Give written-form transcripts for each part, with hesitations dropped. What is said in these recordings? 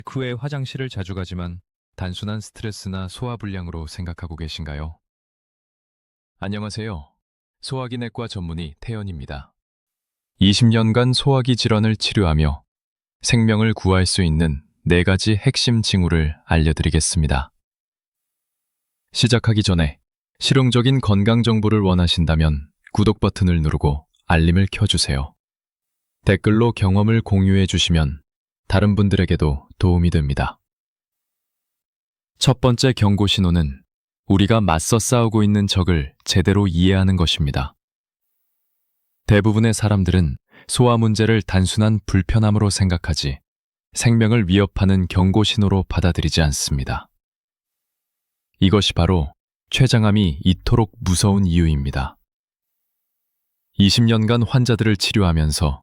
후에 화장실을 자주 가지만 단순한 스트레스나 소화불량으로 생각하고 계신가요? 안녕하세요. 소화기내과 전문의 태연입니다. 20년간 소화기 질환을 치료하며 생명을 구할 수 있는 4가지 핵심 징후를 알려드리겠습니다. 시작하기 전에 실용적인 건강 정보를 원하신다면 구독 버튼을 누르고 알림을 켜주세요. 댓글로 경험을 공유해 주시면 다른 분들에게도 도움이 됩니다. 첫 번째 경고 신호는 우리가 맞서 싸우고 있는 적을 제대로 이해하는 것입니다. 대부분의 사람들은 소화 문제를 단순한 불편함으로 생각하지 생명을 위협하는 경고 신호로 받아들이지 않습니다. 이것이 바로 췌장암이 이토록 무서운 이유입니다. 20년간 환자들을 치료하면서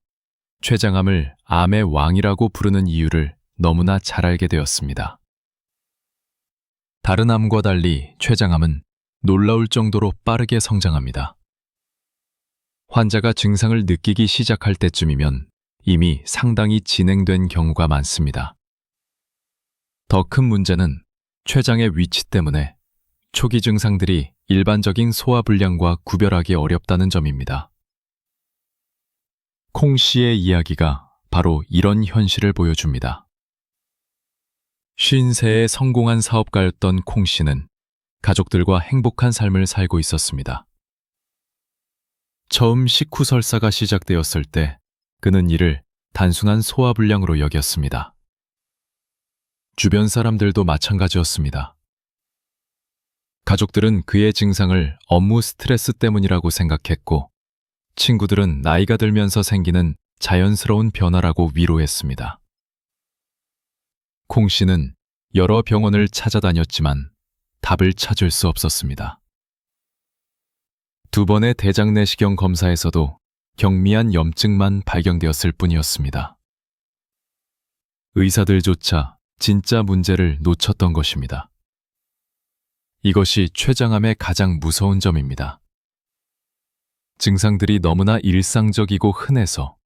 췌장암을 암의 왕이라고 부르는 이유를 너무나 잘 알게 되었습니다. 다른 암과 달리 췌장암은 놀라울 정도로 빠르게 성장합니다. 환자가 증상을 느끼기 시작할 때쯤이면 이미 상당히 진행된 경우가 많습니다. 더 큰 문제는 췌장의 위치 때문에 초기 증상들이 일반적인 소화불량과 구별하기 어렵다는 점입니다. 콩 씨의 이야기가 바로 이런 현실을 보여줍니다. 50세의 성공한 사업가였던 콩 씨는 가족들과 행복한 삶을 살고 있었습니다. 처음 식후 설사가 시작되었을 때 그는 이를 단순한 소화불량으로 여겼습니다. 주변 사람들도 마찬가지였습니다. 가족들은 그의 증상을 업무 스트레스 때문이라고 생각했고 친구들은 나이가 들면서 생기는 자연스러운 변화라고 위로했습니다. 콩 씨는 여러 병원을 찾아다녔지만 답을 찾을 수 없었습니다. 2번의 대장 내시경 검사에서도 경미한 염증만 발견되었을 뿐이었습니다. 의사들조차 진짜 문제를 놓쳤던 것입니다. 이것이 췌장암의 가장 무서운 점입니다. 증상들이 너무나 일상적이고 흔해서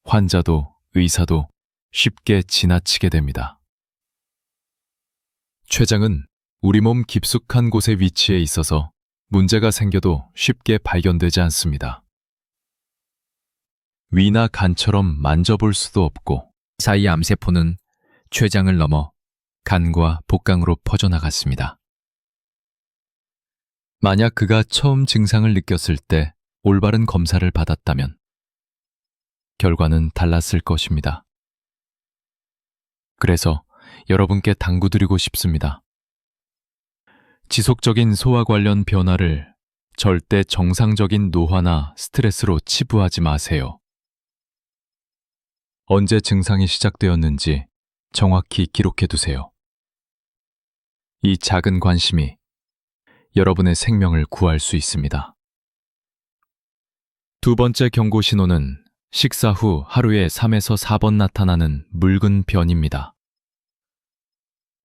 환자도 의사도 쉽게 지나치게 됩니다. 췌장은 우리 몸 깊숙한 곳에 위치해 있어서 문제가 생겨도 쉽게 발견되지 않습니다. 위나 간처럼 만져볼 수도 없고 사이 암세포는 췌장을 넘어 간과 복강으로 퍼져나갔습니다. 만약 그가 처음 증상을 느꼈을 때 올바른 검사를 받았다면 결과는 달랐을 것입니다. 그래서 여러분께 당부드리고 싶습니다. 지속적인 소화 관련 변화를 절대 정상적인 노화나 스트레스로 치부하지 마세요. 언제 증상이 시작되었는지 정확히 기록해 두세요. 이 작은 관심이 여러분의 생명을 구할 수 있습니다. 2번째 경고 신호는 식사 후 하루에 3에서 4번 나타나는 묽은 변입니다.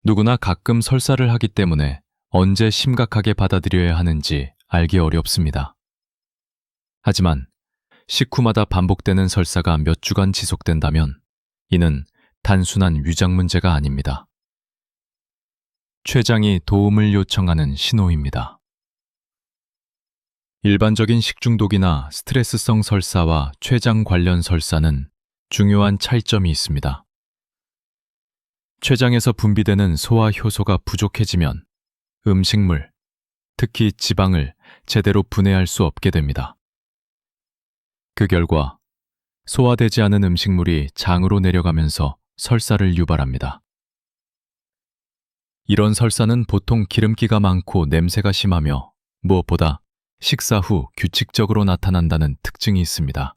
누구나 가끔 설사를 하기 때문에 언제 심각하게 받아들여야 하는지 알기 어렵습니다. 하지만 식후마다 반복되는 설사가 몇 주간 지속된다면 이는 단순한 위장 문제가 아닙니다. 췌장이 도움을 요청하는 신호입니다. 일반적인 식중독이나 스트레스성 설사와 췌장 관련 설사는 중요한 차이점이 있습니다. 췌장에서 분비되는 소화 효소가 부족해지면 음식물, 특히 지방을 제대로 분해할 수 없게 됩니다. 그 결과 소화되지 않은 음식물이 장으로 내려가면서 설사를 유발합니다. 이런 설사는 보통 기름기가 많고 냄새가 심하며 무엇보다 식사 후 규칙적으로 나타난다는 특징이 있습니다.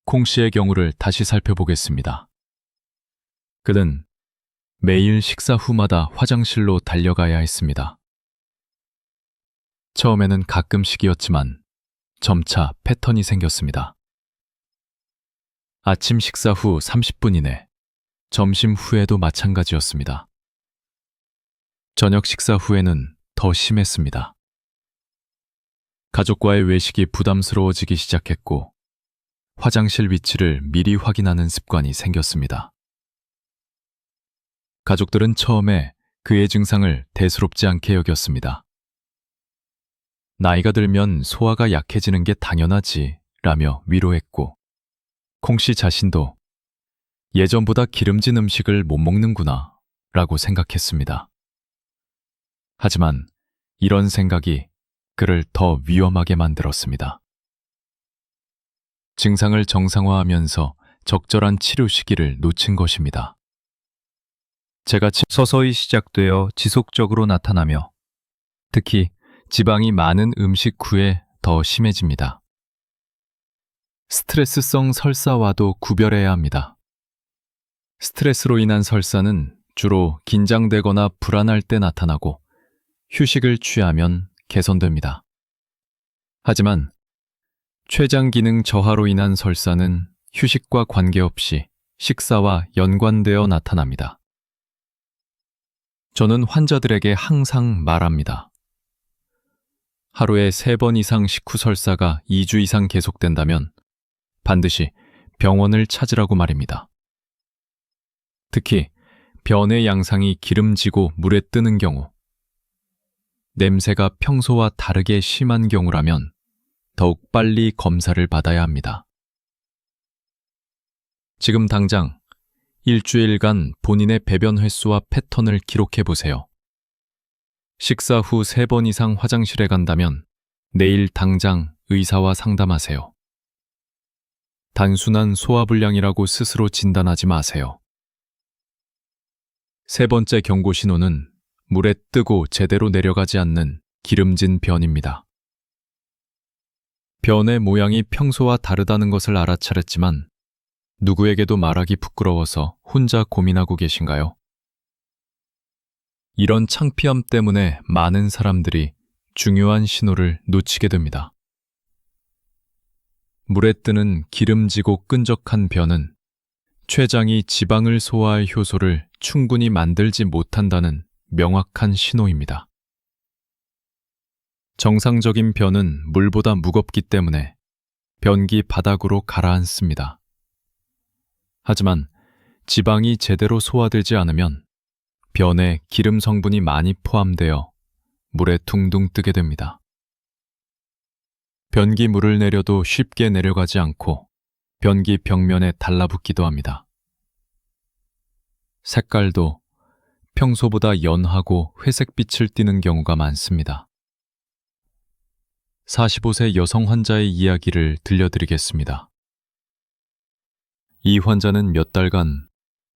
콩 씨의 경우를 다시 살펴보겠습니다. 그는 매일 식사 후마다 화장실로 달려가야 했습니다. 처음에는 가끔씩이었지만 점차 패턴이 생겼습니다. 아침 식사 후 30분 이내, 점심 후에도 마찬가지였습니다. 저녁 식사 후에는 더 심했습니다. 가족과의 외식이 부담스러워지기 시작했고 화장실 위치를 미리 확인하는 습관이 생겼습니다. 가족들은 처음에 그의 증상을 대수롭지 않게 여겼습니다. 나이가 들면 소화가 약해지는 게 당연하지 라며 위로했고, 콩씨 자신도 예전보다 기름진 음식을 못 먹는구나 라고 생각했습니다. 하지만 이런 생각이 그를 더 위험하게 만들었습니다. 증상을 정상화하면서 적절한 치료 시기를 놓친 것입니다. 제가 서서히 시작되어 지속적으로 나타나며 특히 지방이 많은 음식 후에 더 심해집니다. 스트레스성 설사와도 구별해야 합니다. 스트레스로 인한 설사는 주로 긴장되거나 불안할 때 나타나고 휴식을 취하면 개선됩니다. 하지만 췌장 기능 저하로 인한 설사는 휴식과 관계없이 식사와 연관되어 나타납니다. 저는 환자들에게 항상 말합니다. 하루에 3번 이상 식후 설사가 2주 이상 계속된다면 반드시 병원을 찾으라고 말입니다. 특히 변의 양상이 기름지고 물에 뜨는 경우, 냄새가 평소와 다르게 심한 경우라면 더욱 빨리 검사를 받아야 합니다. 지금 당장 일주일간 본인의 배변 횟수와 패턴을 기록해 보세요. 식사 후 3번 이상 화장실에 간다면 내일 당장 의사와 상담하세요. 단순한 소화불량이라고 스스로 진단하지 마세요. 3번째 경고 신호는 물에 뜨고 제대로 내려가지 않는 기름진 변입니다. 변의 모양이 평소와 다르다는 것을 알아차렸지만 누구에게도 말하기 부끄러워서 혼자 고민하고 계신가요? 이런 창피함 때문에 많은 사람들이 중요한 신호를 놓치게 됩니다. 물에 뜨는 기름지고 끈적한 변은 췌장이 지방을 소화할 효소를 충분히 만들지 못한다는 명확한 신호입니다. 정상적인 변은 물보다 무겁기 때문에 변기 바닥으로 가라앉습니다. 하지만 지방이 제대로 소화되지 않으면 변에 기름 성분이 많이 포함되어 물에 둥둥 뜨게 됩니다. 변기 물을 내려도 쉽게 내려가지 않고 변기 벽면에 달라붙기도 합니다. 색깔도 평소보다 연하고 회색빛을 띠는 경우가 많습니다. 45세 여성 환자의 이야기를 들려드리겠습니다. 이 환자는 몇 달간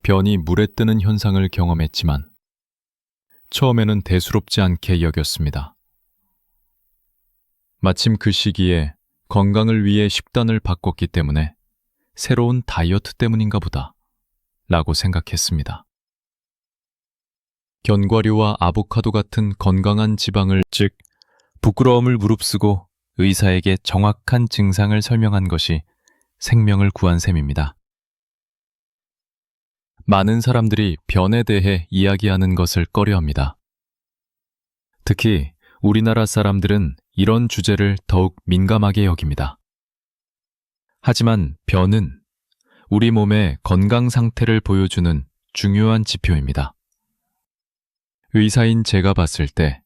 변이 물에 뜨는 현상을 경험했지만 처음에는 대수롭지 않게 여겼습니다. 마침 그 시기에 건강을 위해 식단을 바꿨기 때문에 새로운 다이어트 때문인가 보다 라고 생각했습니다. 견과류와 아보카도 같은 건강한 지방을, 즉 부끄러움을 무릅쓰고 의사에게 정확한 증상을 설명한 것이 생명을 구한 셈입니다. 많은 사람들이 변에 대해 이야기하는 것을 꺼려합니다. 특히 우리나라 사람들은 이런 주제를 더욱 민감하게 여깁니다. 하지만 변은 우리 몸의 건강 상태를 보여주는 중요한 지표입니다. 의사인 제가 봤을 때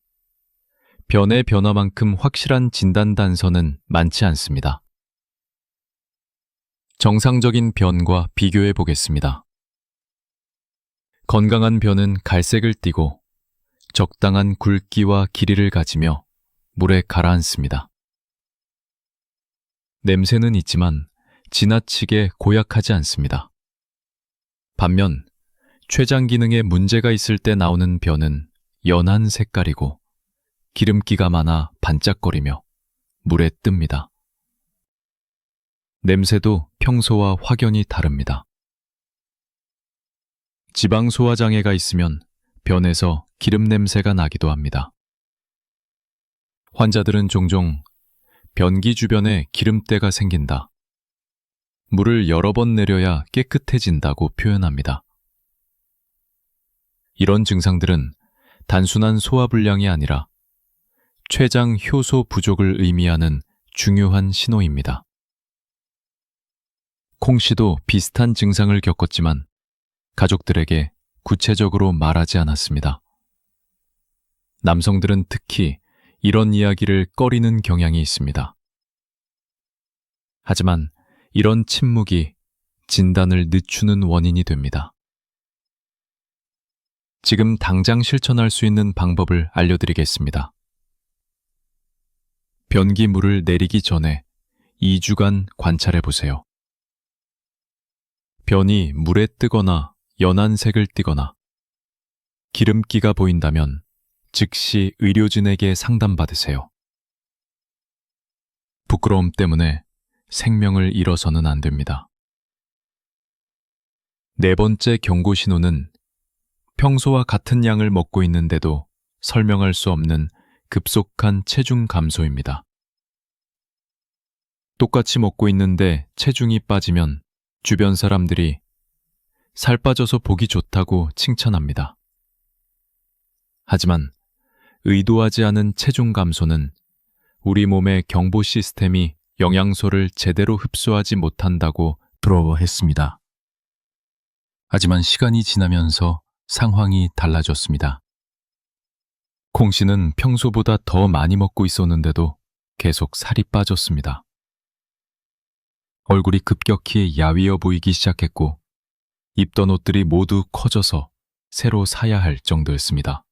변의 변화만큼 확실한 진단 단서는 많지 않습니다. 정상적인 변과 비교해 보겠습니다. 건강한 변은 갈색을 띠고 적당한 굵기와 길이를 가지며 물에 가라앉습니다. 냄새는 있지만 지나치게 고약하지 않습니다. 반면 췌장 기능에 문제가 있을 때 나오는 변은 연한 색깔이고 기름기가 많아 반짝거리며 물에 뜹니다. 냄새도 평소와 확연히 다릅니다. 지방 소화 장애가 있으면 변에서 기름 냄새가 나기도 합니다. 환자들은 종종 변기 주변에 기름때가 생긴다, 물을 여러 번 내려야 깨끗해진다고 표현합니다. 이런 증상들은 단순한 소화불량이 아니라 췌장 효소 부족을 의미하는 중요한 신호입니다. 콩 씨도 비슷한 증상을 겪었지만 가족들에게 구체적으로 말하지 않았습니다. 남성들은 특히 이런 이야기를 꺼리는 경향이 있습니다. 하지만 이런 침묵이 진단을 늦추는 원인이 됩니다. 지금 당장 실천할 수 있는 방법을 알려드리겠습니다. 변기물을 내리기 전에 2주간 관찰해 보세요. 변이 물에 뜨거나 연한 색을 띠거나 기름기가 보인다면 즉시 의료진에게 상담받으세요. 부끄러움 때문에 생명을 잃어서는 안 됩니다. 네 번째 경고 신호는 평소와 같은 양을 먹고 있는데도 설명할 수 없는 급속한 체중 감소입니다. 똑같이 먹고 있는데 체중이 빠지면 주변 사람들이 살 빠져서 보기 좋다고 칭찬합니다. 하지만 의도하지 않은 체중 감소는 우리 몸의 경보 시스템이 영양소를 제대로 흡수하지 못한다고 부러워했습니다. 하지만 시간이 지나면서 상황이 달라졌습니다. 콩 씨는 평소보다 더 많이 먹고 있었는데도 계속 살이 빠졌습니다. 얼굴이 급격히 야위어 보이기 시작했고 입던 옷들이 모두 커져서 새로 사야 할 정도였습니다.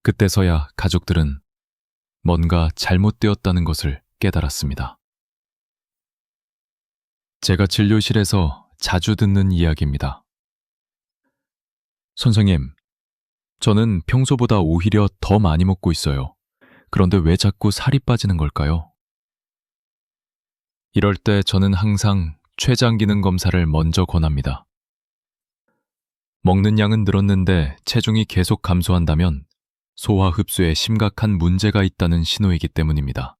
그때서야 가족들은 뭔가 잘못되었다는 것을 깨달았습니다. 제가 진료실에서 자주 듣는 이야기입니다. 선생님, 저는 평소보다 오히려 더 많이 먹고 있어요. 그런데 왜 자꾸 살이 빠지는 걸까요? 이럴 때 저는 항상 췌장 기능 검사를 먼저 권합니다. 먹는 양은 늘었는데 체중이 계속 감소한다면 소화 흡수에 심각한 문제가 있다는 신호이기 때문입니다.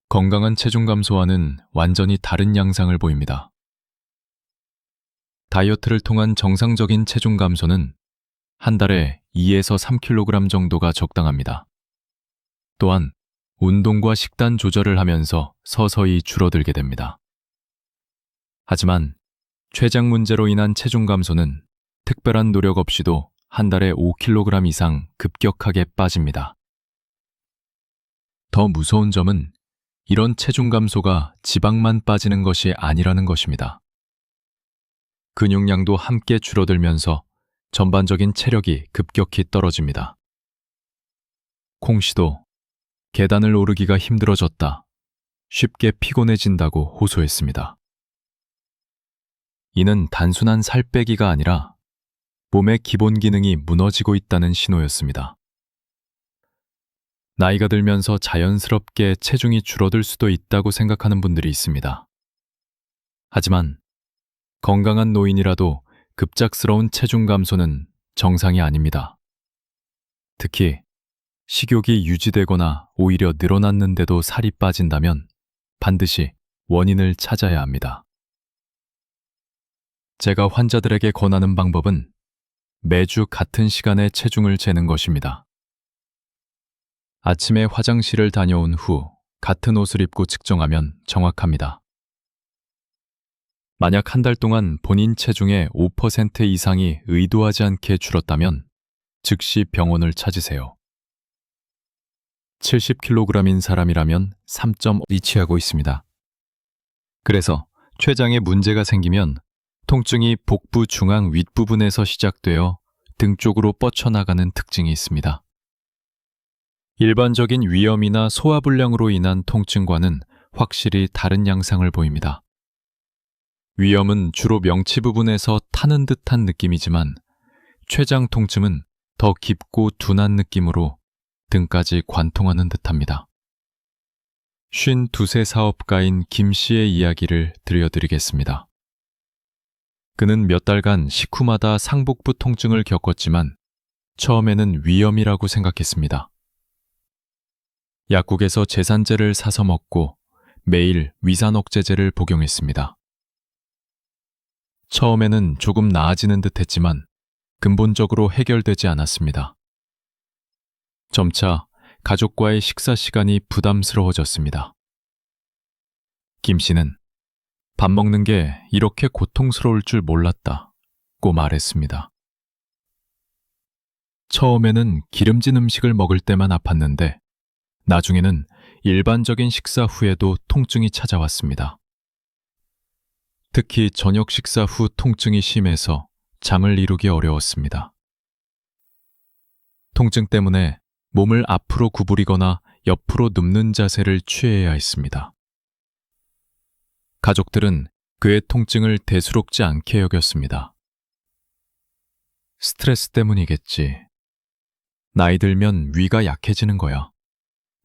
건강한 체중 감소와는 완전히 다른 양상을 보입니다. 다이어트를 통한 정상적인 체중 감소는 한 달에 2에서 3kg 정도가 적당합니다. 또한 운동과 식단 조절을 하면서 서서히 줄어들게 됩니다. 하지만 췌장 문제로 인한 체중 감소는 특별한 노력 없이도 한 달에 5kg 이상 급격하게 빠집니다. 더 무서운 점은 이런 체중 감소가 지방만 빠지는 것이 아니라는 것입니다. 근육량도 함께 줄어들면서 전반적인 체력이 급격히 떨어집니다. 콩 씨도 계단을 오르기가 힘들어졌다, 쉽게 피곤해진다고 호소했습니다. 이는 단순한 살 빼기가 아니라 몸의 기본 기능이 무너지고 있다는 신호였습니다. 나이가 들면서 자연스럽게 체중이 줄어들 수도 있다고 생각하는 분들이 있습니다. 하지만 건강한 노인이라도 급작스러운 체중 감소는 정상이 아닙니다. 특히 식욕이 유지되거나 오히려 늘어났는데도 살이 빠진다면 반드시 원인을 찾아야 합니다. 제가 환자들에게 권하는 방법은 매주 같은 시간에 체중을 재는 것입니다. 아침에 화장실을 다녀온 후 같은 옷을 입고 측정하면 정확합니다. 만약 한 달 동안 본인 체중의 5% 이상이 의도하지 않게 줄었다면 즉시 병원을 찾으세요. 70kg인 사람이라면 3.5이 취하고 있습니다. 그래서 췌장에 문제가 생기면 통증이 복부 중앙 윗부분에서 시작되어 등 쪽으로 뻗쳐나가는 특징이 있습니다. 일반적인 위염이나 소화불량으로 인한 통증과는 확실히 다른 양상을 보입니다. 위염은 주로 명치 부분에서 타는 듯한 느낌이지만 췌장 통증은 더 깊고 둔한 느낌으로 등까지 관통하는 듯합니다. 52세 사업가인 김 씨의 이야기를 들려드리겠습니다. 그는 몇 달간 식후마다 상복부 통증을 겪었지만 처음에는 위염이라고 생각했습니다. 약국에서 제산제를 사서 먹고 매일 위산억제제를 복용했습니다. 처음에는 조금 나아지는 듯 했지만 근본적으로 해결되지 않았습니다. 점차 가족과의 식사 시간이 부담스러워졌습니다. 김 씨는 밥 먹는 게 이렇게 고통스러울 줄 몰랐다고 말했습니다. 처음에는 기름진 음식을 먹을 때만 아팠는데 나중에는 일반적인 식사 후에도 통증이 찾아왔습니다. 특히 저녁 식사 후 통증이 심해서 잠을 이루기 어려웠습니다. 통증 때문에 몸을 앞으로 구부리거나 옆으로 눕는 자세를 취해야 했습니다. 가족들은 그의 통증을 대수롭지 않게 여겼습니다. 스트레스 때문이겠지. 나이 들면 위가 약해지는 거야.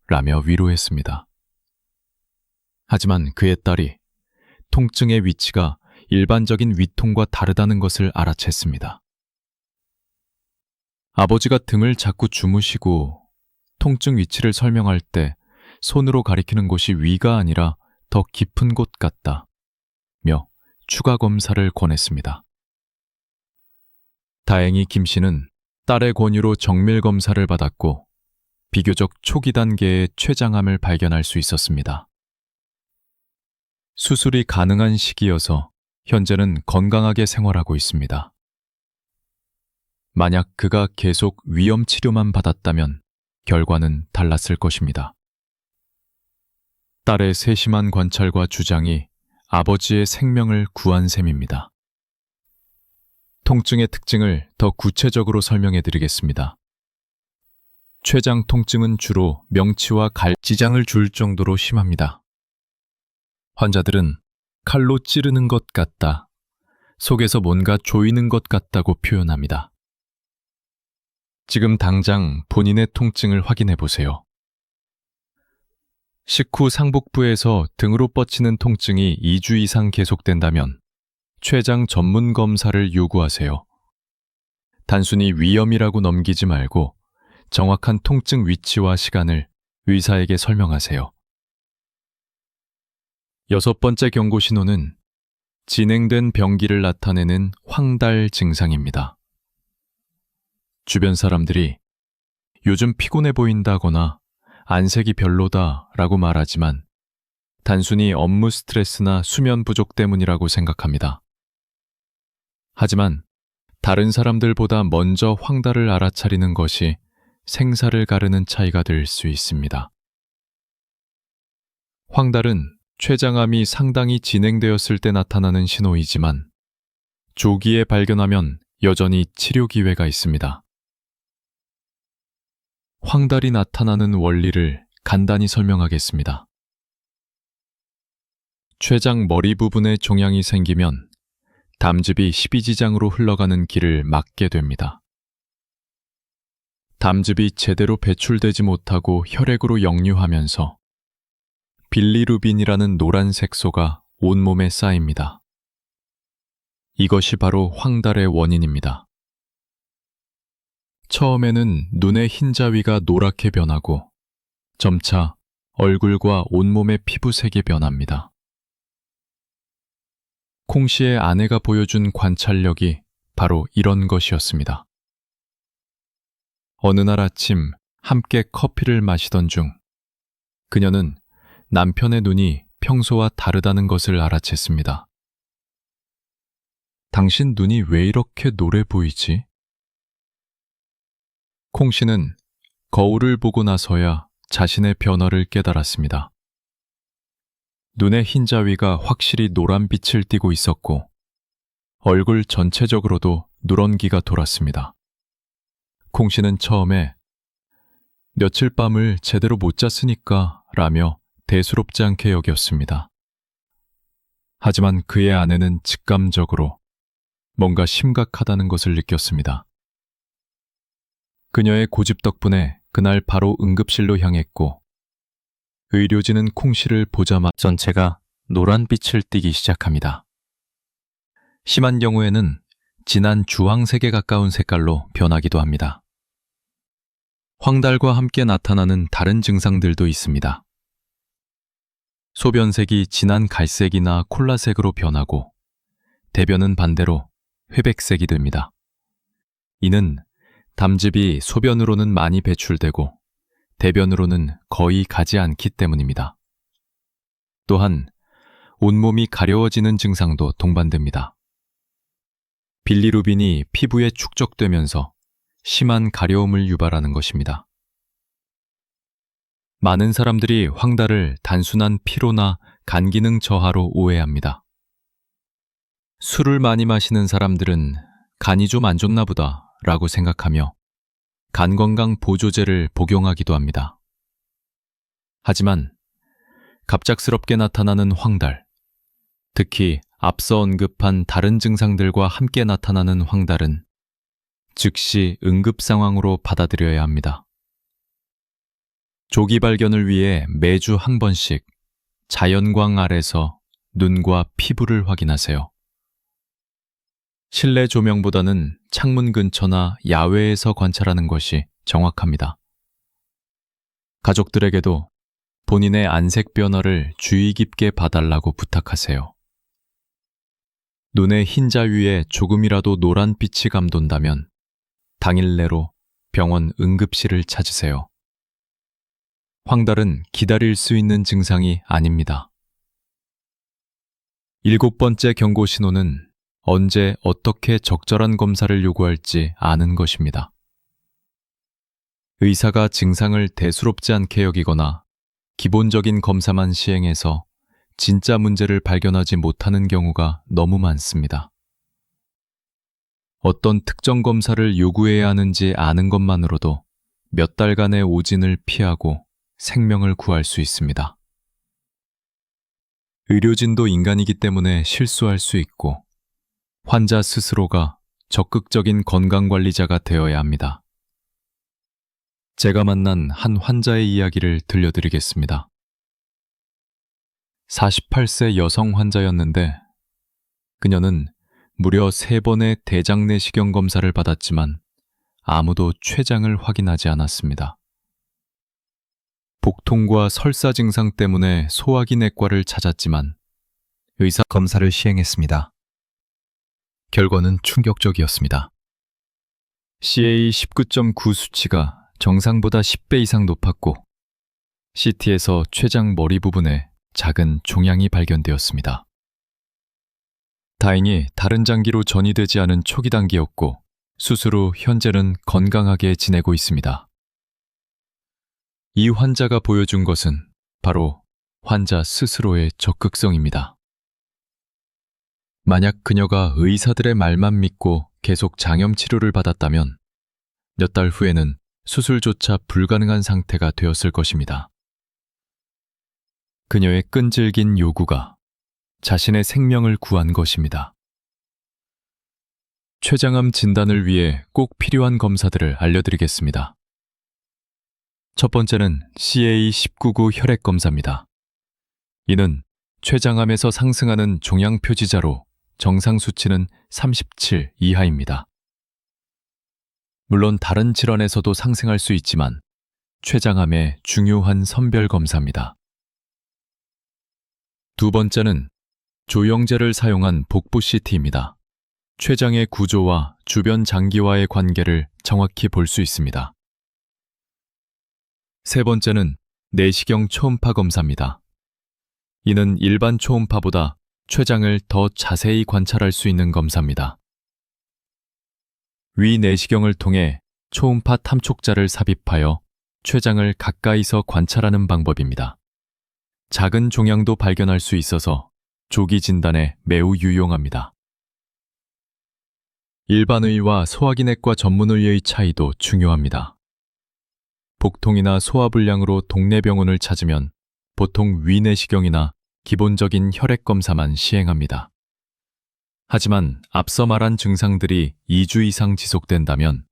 라며 위로했습니다. 하지만 그의 딸이 통증의 위치가 일반적인 위통과 다르다는 것을 알아챘습니다. 아버지가 등을 자꾸 주무시고 통증 위치를 설명할 때 손으로 가리키는 곳이 위가 아니라 더 깊은 곳 같다며 추가 검사를 권했습니다. 다행히 김 씨는 딸의 권유로 정밀 검사를 받았고 비교적 초기 단계의 췌장암을 발견할 수 있었습니다. 수술이 가능한 시기여서 현재는 건강하게 생활하고 있습니다. 만약 그가 계속 위험 치료만 받았다면 결과는 달랐을 것입니다. 딸의 세심한 관찰과 주장이 아버지의 생명을 구한 셈입니다. 통증의 특징을 더 구체적으로 설명해 드리겠습니다. 췌장 통증은 주로 명치와 갈지장을 줄 정도로 심합니다. 환자들은 칼로 찌르는 것 같다, 속에서 뭔가 조이는 것 같다고 표현합니다. 지금 당장 본인의 통증을 확인해 보세요. 식후 상복부에서 등으로 뻗치는 통증이 2주 이상 계속된다면 췌장 전문 검사를 요구하세요. 단순히 위염이라고 넘기지 말고 정확한 통증 위치와 시간을 의사에게 설명하세요. 6번째 경고 신호는 진행된 병기를 나타내는 황달 증상입니다. 주변 사람들이 요즘 피곤해 보인다거나 안색이 별로다 라고 말하지만 단순히 업무 스트레스나 수면 부족 때문이라고 생각합니다. 하지만 다른 사람들보다 먼저 황달을 알아차리는 것이 생사를 가르는 차이가 될 수 있습니다. 황달은 췌장암이 상당히 진행되었을 때 나타나는 신호이지만 조기에 발견하면 여전히 치료 기회가 있습니다. 황달이 나타나는 원리를 간단히 설명하겠습니다. 췌장 머리 부분에 종양이 생기면 담즙이 십이지장으로 흘러가는 길을 막게 됩니다. 담즙이 제대로 배출되지 못하고 혈액으로 역류하면서 빌리루빈이라는 노란 색소가 온몸에 쌓입니다. 이것이 바로 황달의 원인입니다. 처음에는 눈의 흰자위가 노랗게 변하고 점차 얼굴과 온몸의 피부색이 변합니다. 콩 씨의 아내가 보여준 관찰력이 바로 이런 것이었습니다. 어느 날 아침 함께 커피를 마시던 중 그녀는 남편의 눈이 평소와 다르다는 것을 알아챘습니다. 당신 눈이 왜 이렇게 노래 보이지? 콩 씨는 거울을 보고 나서야 자신의 변화를 깨달았습니다. 눈의 흰자위가 확실히 노란빛을 띠고 있었고 얼굴 전체적으로도 누런기가 돌았습니다. 콩 씨는 처음에 며칠 밤을 제대로 못 잤으니까 라며 대수롭지 않게 여겼습니다. 하지만 그의 아내는 직감적으로 뭔가 심각하다는 것을 느꼈습니다. 그녀의 고집 덕분에 그날 바로 응급실로 향했고 의료진은 콩 씨를 보자마자 전체가 노란빛을 띠기 시작합니다. 심한 경우에는 진한 주황색에 가까운 색깔로 변하기도 합니다. 황달과 함께 나타나는 다른 증상들도 있습니다. 소변색이 진한 갈색이나 콜라색으로 변하고 대변은 반대로 회백색이 됩니다. 이는 담즙이 소변으로는 많이 배출되고 대변으로는 거의 가지 않기 때문입니다. 또한 온몸이 가려워지는 증상도 동반됩니다. 빌리루빈이 피부에 축적되면서 심한 가려움을 유발하는 것입니다. 많은 사람들이 황달을 단순한 피로나 간 기능 저하로 오해합니다. 술을 많이 마시는 사람들은 간이 좀 안 좋나 보다 라고 생각하며 간 건강 보조제를 복용하기도 합니다. 하지만 갑작스럽게 나타나는 황달, 특히 앞서 언급한 다른 증상들과 함께 나타나는 황달은 즉시 응급 상황으로 받아들여야 합니다. 조기 발견을 위해 매주 한 번씩 자연광 아래서 눈과 피부를 확인하세요. 실내 조명보다는 창문 근처나 야외에서 관찰하는 것이 정확합니다. 가족들에게도 본인의 안색 변화를 주의 깊게 봐달라고 부탁하세요. 눈의 흰자 위에 조금이라도 노란 빛이 감돈다면 당일 내로 병원 응급실을 찾으세요. 황달은 기다릴 수 있는 증상이 아닙니다. 7번째 경고 신호는 언제 어떻게 적절한 검사를 요구할지 아는 것입니다. 의사가 증상을 대수롭지 않게 여기거나 기본적인 검사만 시행해서 진짜 문제를 발견하지 못하는 경우가 너무 많습니다. 어떤 특정 검사를 요구해야 하는지 아는 것만으로도 몇 달간의 오진을 피하고 생명을 구할 수 있습니다. 의료진도 인간이기 때문에 실수할 수 있고 환자 스스로가 적극적인 건강관리자가 되어야 합니다. 제가 만난 한 환자의 이야기를 들려드리겠습니다. 48세 여성 환자였는데 그녀는 무려 3번의 대장 내시경 검사를 받았지만 아무도 췌장을 확인하지 않았습니다. 복통과 설사 증상 때문에 소화기 내과를 찾았지만 의사 검사를 시행했습니다. 결과는 충격적이었습니다. CA 19.9 수치가 정상보다 10배 이상 높았고 CT에서 췌장 머리 부분에 작은 종양이 발견되었습니다. 다행히 다른 장기로 전이되지 않은 초기 단계였고 수술 후 현재는 건강하게 지내고 있습니다. 이 환자가 보여준 것은 바로 환자 스스로의 적극성입니다. 만약 그녀가 의사들의 말만 믿고 계속 장염 치료를 받았다면 몇 달 후에는 수술조차 불가능한 상태가 되었을 것입니다. 그녀의 끈질긴 요구가 자신의 생명을 구한 것입니다. 췌장암 진단을 위해 꼭 필요한 검사들을 알려드리겠습니다. 첫 번째는 CA199 혈액 검사입니다. 이는 췌장암에서 상승하는 종양 표지자로 정상 수치는 37 이하입니다. 물론 다른 질환에서도 상승할 수 있지만 췌장암의 중요한 선별 검사입니다. 두 번째는 조영제를 사용한 복부 CT입니다. 췌장의 구조와 주변 장기와의 관계를 정확히 볼 수 있습니다. 세 번째는 내시경 초음파 검사입니다. 이는 일반 초음파보다 췌장을 더 자세히 관찰할 수 있는 검사입니다. 위 내시경을 통해 초음파 탐촉자를 삽입하여 췌장을 가까이서 관찰하는 방법입니다. 작은 종양도 발견할 수 있어서 조기 진단에 매우 유용합니다. 일반의와 소화기내과 전문의의 차이도 중요합니다. 복통이나 소화불량으로 동네 병원을 찾으면 보통 위내시경이나 기본적인 혈액검사만 시행합니다. 하지만 앞서 말한 증상들이 2주 이상 지속된다면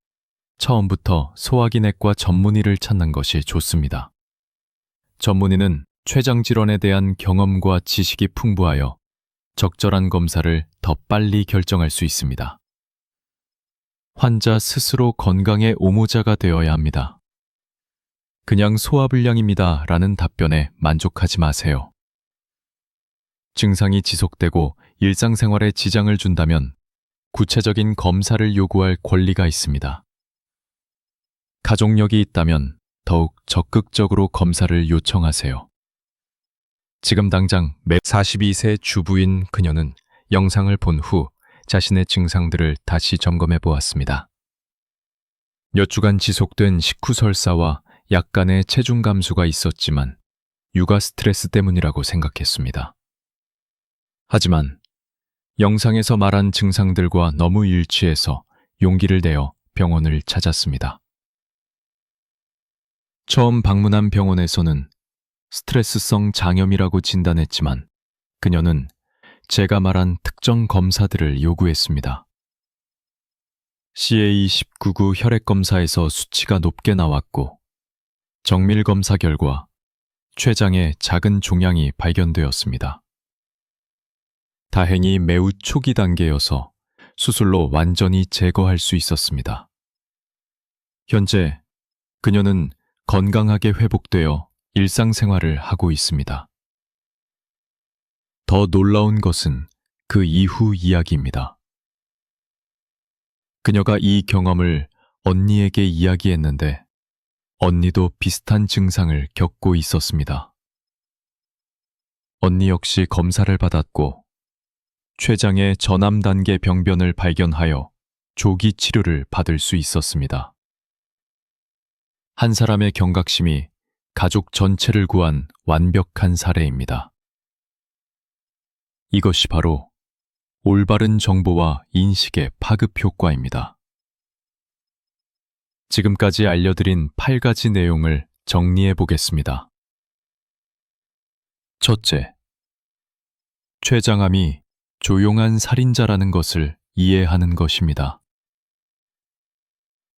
처음부터 소화기내과 전문의를 찾는 것이 좋습니다. 전문의는 췌장 질환에 대한 경험과 지식이 풍부하여 적절한 검사를 더 빨리 결정할 수 있습니다. 환자 스스로 건강의 옹호자가 되어야 합니다. 그냥 소화불량입니다 라는 답변에 만족하지 마세요. 증상이 지속되고 일상생활에 지장을 준다면 구체적인 검사를 요구할 권리가 있습니다. 가족력이 있다면 더욱 적극적으로 검사를 요청하세요. 지금 당장 42세 주부인 그녀는 영상을 본 후 자신의 증상들을 다시 점검해 보았습니다. 몇 주간 지속된 식후 설사와 약간의 체중 감소가 있었지만 육아 스트레스 때문이라고 생각했습니다. 하지만 영상에서 말한 증상들과 너무 일치해서 용기를 내어 병원을 찾았습니다. 처음 방문한 병원에서는 스트레스성 장염이라고 진단했지만 그녀는 제가 말한 특정 검사들을 요구했습니다. CA19구 혈액검사에서 수치가 높게 나왔고 정밀검사 결과 췌장에 작은 종양이 발견되었습니다. 다행히 매우 초기 단계여서 수술로 완전히 제거할 수 있었습니다. 현재 그녀는 건강하게 회복되어 일상생활을 하고 있습니다. 더 놀라운 것은 그 이후 이야기입니다. 그녀가 이 경험을 언니에게 이야기했는데 언니도 비슷한 증상을 겪고 있었습니다. 언니 역시 검사를 받았고 췌장의 전암 단계 병변을 발견하여 조기 치료를 받을 수 있었습니다. 한 사람의 경각심이 가족 전체를 구한 완벽한 사례입니다. 이것이 바로 올바른 정보와 인식의 파급 효과입니다. 지금까지 알려드린 8가지 내용을 정리해 보겠습니다. 첫째, 췌장암이 조용한 살인자라는 것을 이해하는 것입니다.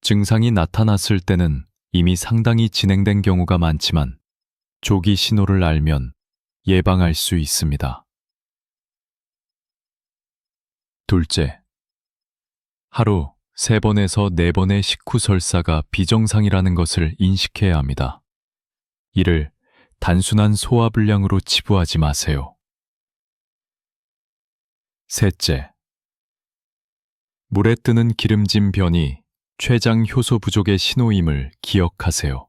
증상이 나타났을 때는 이미 상당히 진행된 경우가 많지만 조기 신호를 알면 예방할 수 있습니다. 둘째, 하루 3번에서 4번의 식후 설사가 비정상이라는 것을 인식해야 합니다. 이를 단순한 소화불량으로 치부하지 마세요. 셋째, 물에 뜨는 기름진 변이 췌장 효소 부족의 신호임을 기억하세요.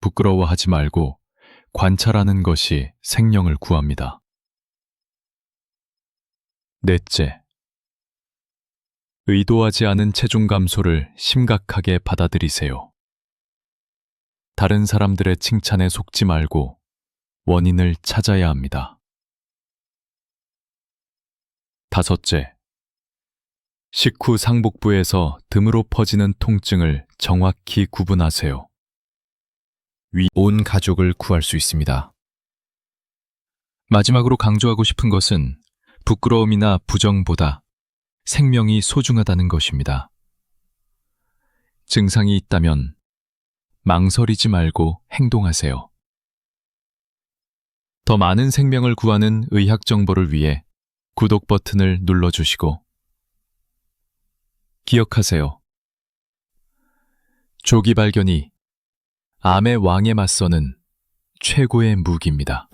부끄러워하지 말고 관찰하는 것이 생명을 구합니다. 넷째, 의도하지 않은 체중 감소를 심각하게 받아들이세요. 다른 사람들의 칭찬에 속지 말고 원인을 찾아야 합니다. 다섯째, 식후 상복부에서 등으로 퍼지는 통증을 정확히 구분하세요. 온 가족을 구할 수 있습니다. 마지막으로 강조하고 싶은 것은 부끄러움이나 부정보다 생명이 소중하다는 것입니다. 증상이 있다면 망설이지 말고 행동하세요. 더 많은 생명을 구하는 의학 정보를 위해 구독 버튼을 눌러주시고 기억하세요. 조기 발견이 암의 왕에 맞서는 최고의 무기입니다.